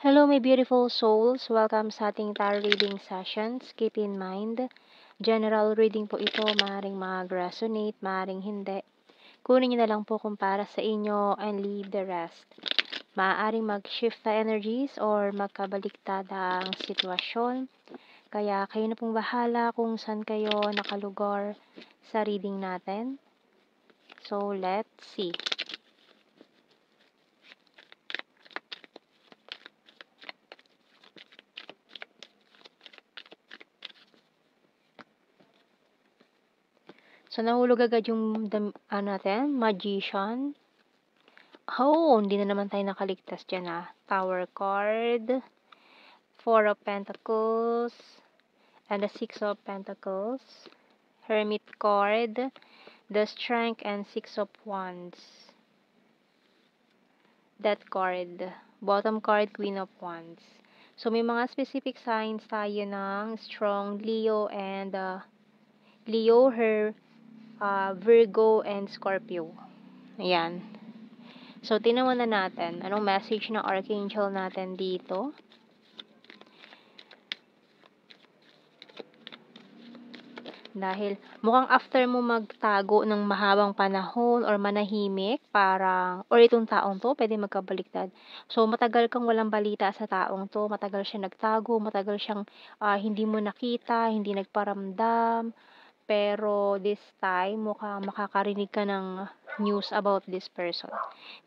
Hello, my beautiful souls. Welcome sa ating tarot reading sessions. Keep in mind, general reading po ito. Maaaring mag-resonate, maaaring hindi. Kunin niyo na lang po kung para sa inyo and leave the rest. Maaaring mag-shift na energies or magkabaliktad ang sitwasyon. Kaya kayo na pong bahala kung saan kayo nakalugar sa reading natin. So, let's see. So, nahulog agad yung natin, Magician. Hindi na naman tayo nakaligtas dyan Tower card, Four of Pentacles, and the Six of Pentacles. Hermit card, the Strength, and Six of Wands. That card. Bottom card, Queen of Wands. So, may mga specific signs tayo ng strong Leo and Leo, Virgo, and Scorpio. Ayan. So, tinawan na natin. Anong message ng Archangel natin dito? Dahil mukhang after mo magtago ng mahabang panahon or manahimik, or itong taong to, pwede magkabaliktad. So, matagal kang walang balita sa taong to, matagal siya nagtago, matagal siyang hindi mo nakita, hindi nagparamdam. Pero this time, mukhang makakarinig ka ng news about this person.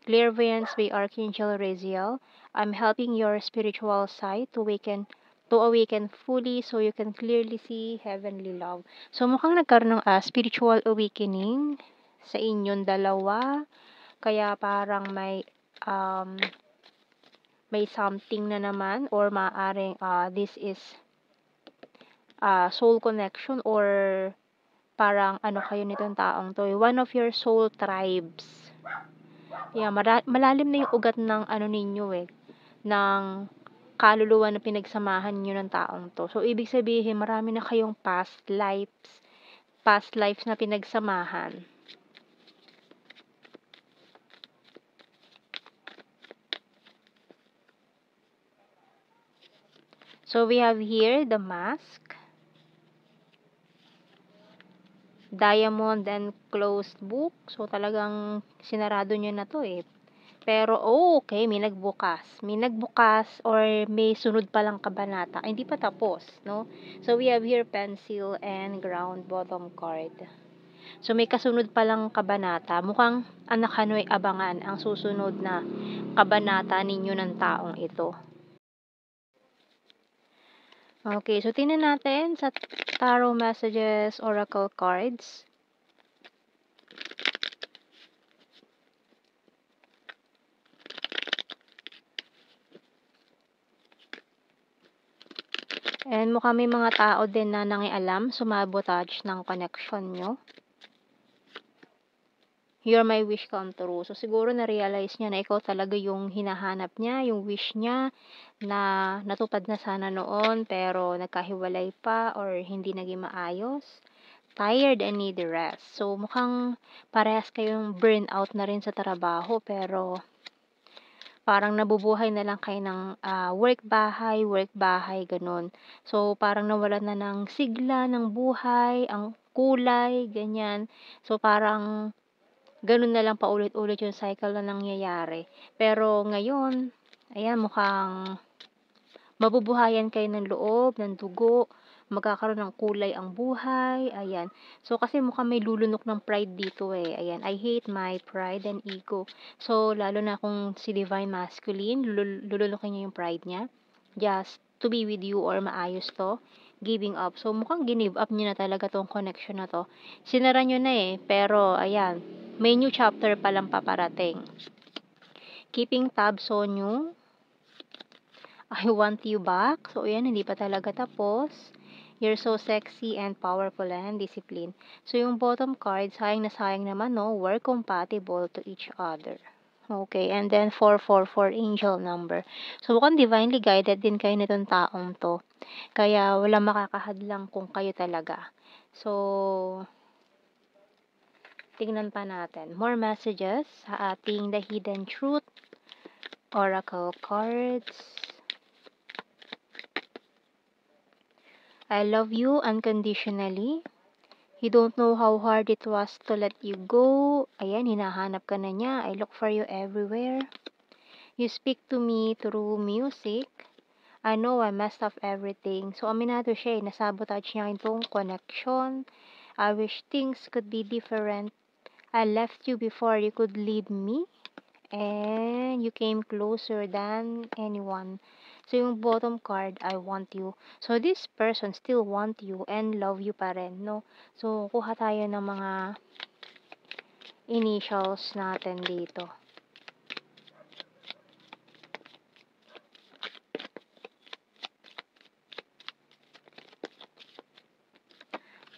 Clairvoyance by Archangel Raziel. I'm helping your spiritual side to awaken fully so you can clearly see heavenly love. So mukhang nagkaroon ng spiritual awakening sa inyong dalawa. Kaya parang may something na naman or maaring this is soul connection or parang kayo nitong taong to, one of your soul tribes. Yeah, malalim na yung ugat ng ninyo ng kaluluwa na pinagsamahan niyo ng taong to. So, ibig sabihin, marami na kayong past lives na pinagsamahan. So, we have here the Mask, Diamond, and Closed Book. So, talagang sinarado nyo na to Pero, okay, may nagbukas or may sunod palang kabanata. Hindi pa tapos, no? So, we have here Pencil and Ground bottom card. So, may kasunod palang kabanata. Mukhang anak Hanoy abangan ang susunod na kabanata ninyo ng taong ito. Okay, so tingnan natin sa Tarot Messages Oracle Cards. And mukhang may mga tao din na nangialam, sumabotage ng connection nyo. You're my wish come true. So, siguro na-realize niya na ikaw talaga yung hinahanap niya, yung wish niya na natupad na sana noon pero nagkahiwalay pa or hindi naging maayos. Tired and need rest. So, mukhang parehas kayong burnout na rin sa trabaho pero parang nabubuhay na lang kayo ng work-bahay, ganun. So, parang nawalan na ng sigla ng buhay, ang kulay, ganyan. So, parang ganun na lang paulit-ulit yung cycle na nangyayari. Pero ngayon, ayan, mukhang mabubuhayan kayo ng loob, ng dugo, magkakaroon ng kulay ang buhay, ayan. So, kasi mukhang may lulunok ng pride dito ayan. I hate my pride and ego. So, lalo na kung si Divine Masculine, lulunukin niya yung pride niya. Just to be with you or maayos to, giving up. So, mukhang give up niyo na talaga tong connection na to. Sinara niyo na pero ayan, may new chapter palang paparating. Keeping tabs on you. I want you back. So, ayan, hindi pa talaga tapos. You're so sexy and powerful and disciplined. So, yung bottom card, sayang na sayang naman, no? We're compatible to each other. Okay, and then 444 angel number. So, mukhang divinely guided din kayo nitong taong to. Kaya, wala makakahadlang kung kayo talaga. So, tingnan pa natin. More messages sa ating The Hidden Truth Oracle cards. I love you unconditionally. You don't know how hard it was to let you go. Ayan, hinahanap ka na niya. I look for you everywhere. You speak to me through music. I know I messed up everything. So, aminado siya eh. Nasabotage niya itong connection. I wish things could be different. I left you before you could leave me. And you came closer than anyone. So, yung bottom card, I want you. So, this person still want you and love you pa rin, no? So, kuha tayo ng mga initials natin dito.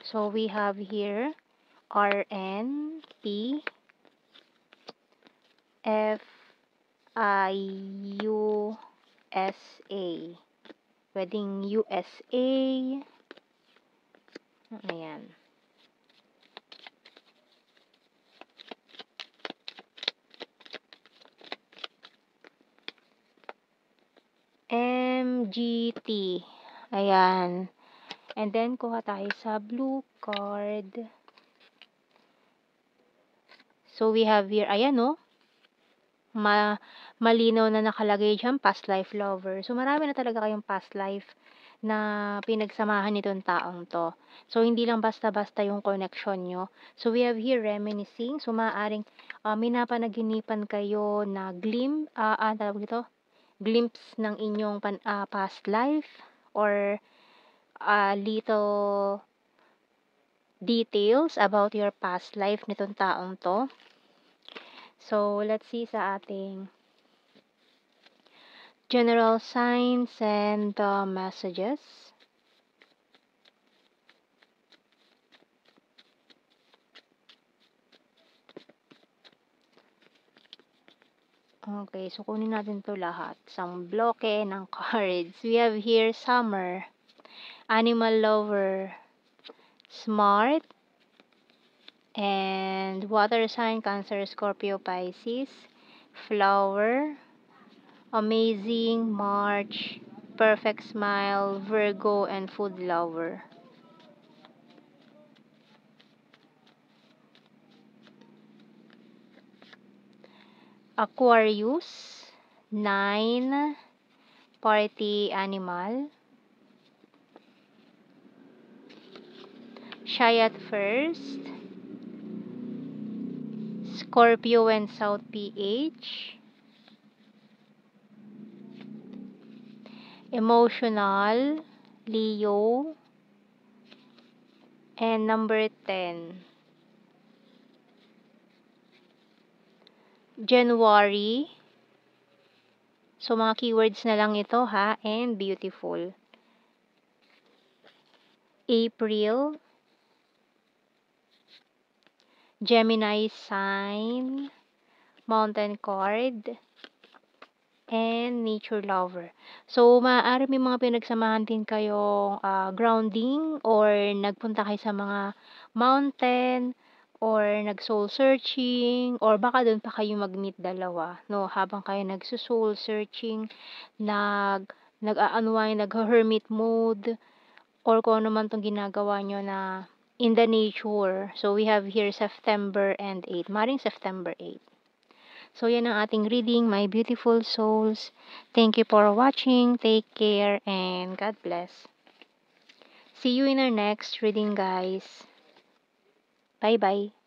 So, we have here RN, P, F, I, U, S, A. Pwedeng USA. Ayan. MGT. Ayan. And then, kuha tayo sa blue card. So, we have here, ayan no, malinaw na nakalagay dyan, past life lover. So, marami na talaga kayong past life na pinagsamahan nitong taong to. So, hindi lang basta-basta yung connection nyo. So, we have here reminiscing. So, maaaring may napanaginipan kayo na tawag ito, glimpse ng inyong past life or little details about your past life nitong taong to. So, let's see sa ating general signs and messages. Okay, so kunin natin to lahat. Isang bloke ng cards. We have here summer, animal lover, smart, and water sign, Cancer, Scorpio, Pisces, flower, amazing, March, perfect smile, Virgo, and food lover. Aquarius, 9, party animal, shy at first, Scorpio and South PH, emotional, Leo, and number 10, January. So, mga keywords na lang ito ha, and beautiful. April, Gemini sign, mountain card, and nature lover. So, maaari may mga pinagsamahan din kayong grounding or nagpunta kayo sa mga mountain or nag-soul searching or baka doon pa kayo mag-meet dalawa, no? Habang kayo nagso-soul searching, nag-unwind, nag-hermit mode, or kung ano man tong ginagawa nyo na in the nature. So, we have here September and 8. Maring September 8. So, yan ang ating reading, my beautiful souls. Thank you for watching. Take care and God bless. See you in our next reading, guys. Bye-bye.